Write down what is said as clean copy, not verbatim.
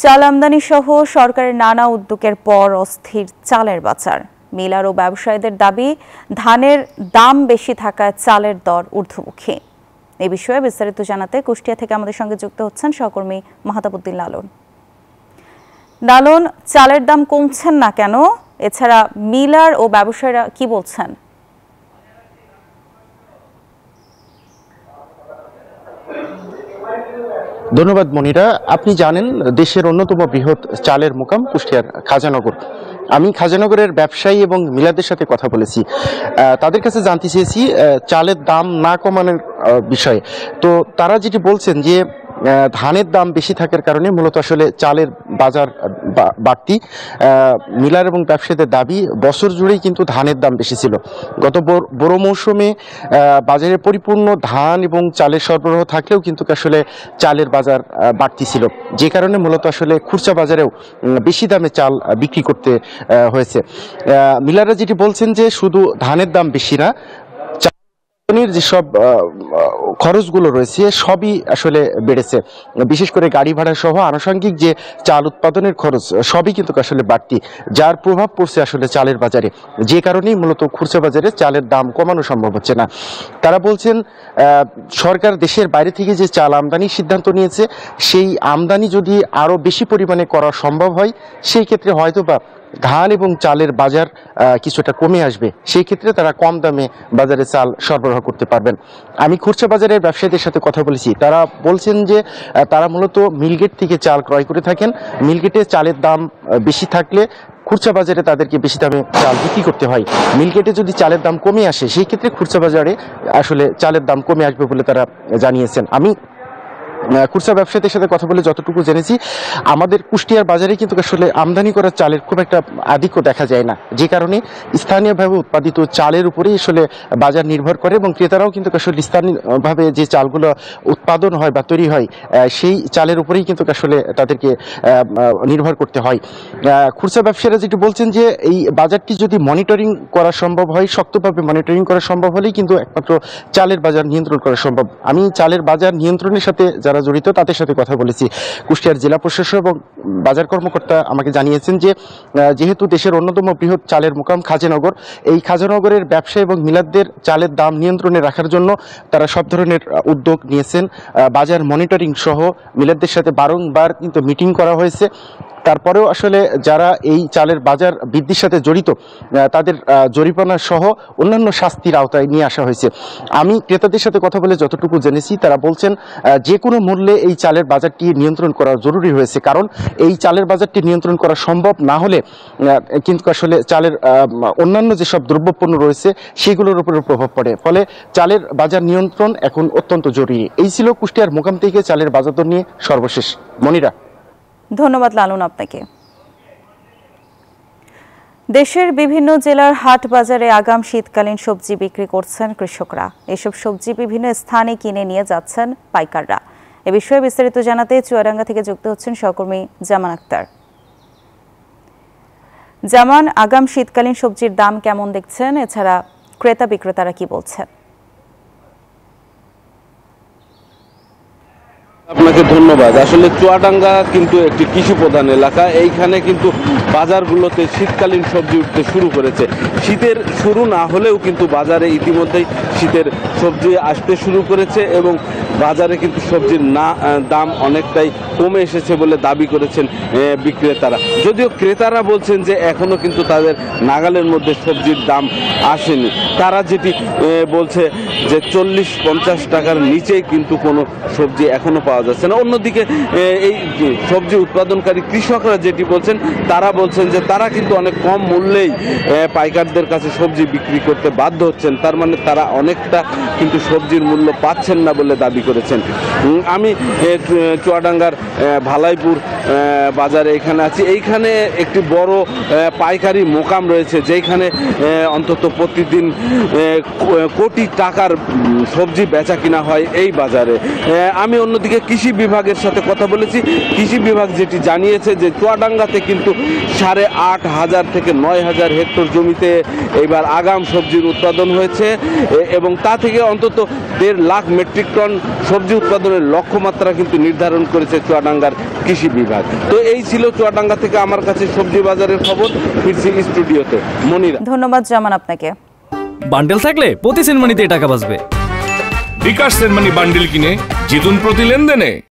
চাল আমদানি সহ সরকারের নানা উদ্যোগের পর অস্থির চালের বাজার। মিলার ও ব্যবসায়ীদের দাবি, ধানের দাম বেশি থাকায় চালের দর ঊর্ধ্বমুখী। এই বিষয়ে বিস্তারিত জানাতে কুষ্টিয়া থেকে আমাদের সঙ্গে যুক্ত হচ্ছেন সহকর্মী মাহতাবউদ্দিন লালন। লালন, চালের দাম কমছেন না কেন? এছাড়া মিলার ও ব্যবসায়ীরা কি বলছেন? ধন্যবাদ মনিরা। আপনি জানেন দেশের অন্যতম বৃহৎ চালের মোকাম কুষ্টিয়ার খাজানগর। আমি খাজানগরের ব্যবসায়ী এবং মিলাদের সাথে কথা বলেছি, তাদের কাছে জানতে চেয়েছি চালের দাম না কমানোর বিষয়ে। তো তারা যেটি বলছেন যে ধানের দাম বেশি থাকার কারণে মূলত আসলে চালের বাজার বাড়তি। মিলার এবং ব্যবসায়ীদের দাবি, বছর জুড়েই কিন্তু ধানের দাম বেশি ছিল। গত বড় মৌসুমে বাজারে পরিপূর্ণ ধান এবং চালের সরবরাহ থাকলেও কিন্তু আসলে চালের বাজার বাড়তি ছিল, যে কারণে মূলত আসলে খুচরা বাজারেও বেশি দামে চাল বিক্রি করতে হয়েছে। মিলাররা যেটি বলছেন যে শুধু ধানের দাম বেশি না, যেসব খরচগুলো রয়েছে সবই আসলে বেড়েছে। বিশেষ করে গাড়ি ভাড়া সহ আনুষঙ্গিক যে চাল উৎপাদনের খরচ সবই কিন্তু আসলে বাড়তি, যার প্রভাব পড়ছে আসলে চালের বাজারে, যে কারণেই মূলত খুচরা বাজারে চালের দাম কমানো সম্ভব হচ্ছে না। তারা বলছেন সরকার দেশের বাইরে থেকে যে চাল আমদানির সিদ্ধান্ত নিয়েছে, সেই আমদানি যদি আরো বেশি পরিমাণে করা সম্ভব হয়, সেই ক্ষেত্রে হয়তোবা ধান এবং চালের বাজার কিছুটা কমে আসবে। সেই ক্ষেত্রে তারা কম দামে বাজারে চাল সরবরাহ করতে পারবেন। আমি খুচরা বাজারের ব্যবসায়ীদের সাথে কথা বলেছি, তারা বলছেন যে তারা মূলত মিলগেট থেকে চাল ক্রয় করে থাকেন। মিলগেটে চালের দাম বেশি থাকলে খুচরা বাজারে তাদেরকে বেশি দামে চাল বিক্রি করতে হয়। মিলগেটে যদি চালের দাম কমে আসে, সেই ক্ষেত্রে খুচরা বাজারে আসলে চালের দাম কমে আসবে বলে তারা জানিয়েছেন। আমি খুচরা ব্যবসায়ীদের সাথে কথা বলে যতটুকু জেনেছি, আমাদের কুষ্টিয়ার বাজারে কিন্তু আসলে আমদানি করা চালের খুব একটা আধিক্য দেখা যায় না, যে কারণে স্থানীয়ভাবে উৎপাদিত চালের উপরেই আসলে বাজার নির্ভর করে এবং ক্রেতারাও কিন্তু আসলে স্থানীয়ভাবে যে চালগুলো উৎপাদন হয় বা তৈরি হয় সেই চালের উপরেই কিন্তু আসলে তাদেরকে নির্ভর করতে হয়। খুচরা ব্যবসায়ীরা যেটি বলছেন যে এই বাজারটি যদি মনিটরিং করা সম্ভব হয়, শক্তভাবে মনিটরিং করা সম্ভব হলেই কিন্তু একমাত্র চালের বাজার নিয়ন্ত্রণ করা সম্ভব। আমি চালের বাজার নিয়ন্ত্রণের সাথে যারা জড়িত তাদের সাথে কথা বলেছি। কুষ্টিয়ার জেলা প্রশাসক এবং বাজার কর্মকর্তা আমাকে জানিয়েছেন যে যেহেতু দেশের অন্যতম বৃহৎ চালের মোকাম খাজানগর, এই খাজানগরের ব্যবসা এবং মিলাদদের চালের দাম নিয়ন্ত্রণে রাখার জন্য তারা সব ধরনের উদ্যোগ নিয়েছেন। বাজার মনিটরিং সহ মিলাদদের সাথে বারংবার কিন্তু মিটিং করা হয়েছে। তারপরেও আসলে যারা এই চালের বাজার বৃদ্ধির সাথে জড়িত তাদের জরিমানা সহ অন্যান্য শাস্তির আওতায় নিয়ে আসা হয়েছে। আমি ক্রেতাদের সাথে কথা বলে যতটুকু জেনেছি, তারা বলছেন যে কোনো মূল্যে এই চালের বাজারটি নিয়ন্ত্রণ করা জরুরি হয়েছে, কারণ এই চালের বাজারটি নিয়ন্ত্রণ করা সম্ভব না হলে কিন্তু আসলে চালের অন্যান্য যেসব দ্রব্যপণ্য রয়েছে সেগুলোর উপরে প্রভাব পড়ে। ফলে চালের বাজার নিয়ন্ত্রণ এখন অত্যন্ত জরুরি। এই ছিল কুষ্টিয়ার মোকাম থেকে চালের বাজার দর নিয়ে সর্বশেষ। মনিরা, ধন্যবাদ লালন আপনাকে। দেশের বিভিন্ন জেলার হাট বাজারে আগাম শীতকালীন সবজি বিক্রি করছেন কৃষকরা। এসব সবজি বিভিন্ন স্থানে কিনে নিয়ে যাচ্ছেন পাইকাররা। এ বিষয়ে বিস্তারিত জানাতে চুয়াডাঙ্গা থেকে যুক্ত হচ্ছেন সহকর্মী জামান আক্তার। জামান, আগাম শীতকালীন সবজির দাম কেমন দেখছেন? এছাড়া ক্রেতা বিক্রেতারা কি বলছেন? আপনাকে ধন্যবাদ। আসলে চুয়াডাঙ্গা কিন্তু একটি কৃষি প্রধান এলাকা। এইখানে কিন্তু বাজারগুলোতে শীতকালীন সবজি উঠতে শুরু করেছে। শীতের শুরু না হলেও কিন্তু বাজারে ইতিমধ্যেই শীতের সবজি আসতে শুরু করেছে এবং বাজারে কিন্তু সবজির দাম অনেকটাই কমে এসেছে বলে দাবি করেছেন বিক্রেতারা। যদিও ক্রেতারা বলছেন যে এখনও কিন্তু তাদের নাগালের মধ্যে সবজির দাম আসেনি। তারা যেটি বলছে যে 40-50 টাকার নিচেই কিন্তু কোনো সবজি এখনও পাওয়া যাচ্ছে না। অন্যদিকে এই সবজি উৎপাদনকারী কৃষকরা যেটি বলছেন, তারা বলছেন যে তারা কিন্তু অনেক কম মূল্যেই পাইকারদের কাছে সবজি বিক্রি করতে বাধ্য হচ্ছেন। তার মানে তারা অনেকটা কিন্তু সবজির মূল্য পাচ্ছেন না বলে দাবি করেছেন। আমি চুয়াডাঙ্গার ভালাইপুর বাজারে এখানে আছি। এইখানে একটি বড় পাইকারি মোকাম রয়েছে, যেখানে অন্তত প্রতিদিন কোটি টাকার সবজি বেচা কিনা হয় এই বাজারে। আমি অন্যদিকে কৃষি বিভাগের সাথে কথা বলেছি। কৃষি বিভাগ যেটি জানিয়েছে যে চুয়াডাঙ্গাতে কিন্তু 8,500 থেকে 9,000 হেক্টর জমিতে এবার আগাম সবজির উৎপাদন হয়েছে এবং তা থেকে অন্তত 1.5 লাখ মেট্রিক টন সবজি উৎপাদনের লক্ষ্যমাত্রা কিন্তু নির্ধারণ করেছে চুয়াডাঙ্গার কৃষি বিভাগ। তো এই ছিল চুয়াডাঙ্গা থেকে আমার কাছে সবজি বাজারের খবর। ফিরছি স্টুডিওতে। মনিরা, ধন্যবাদ জামান আপনাকে। বান্ডেল থাকলে প্রতি সেনমানিতে টাকা বাঁচবে। বিকাশ সেনমানি বান্ডিল কিনে জিতুন প্রতি লেনদেনে।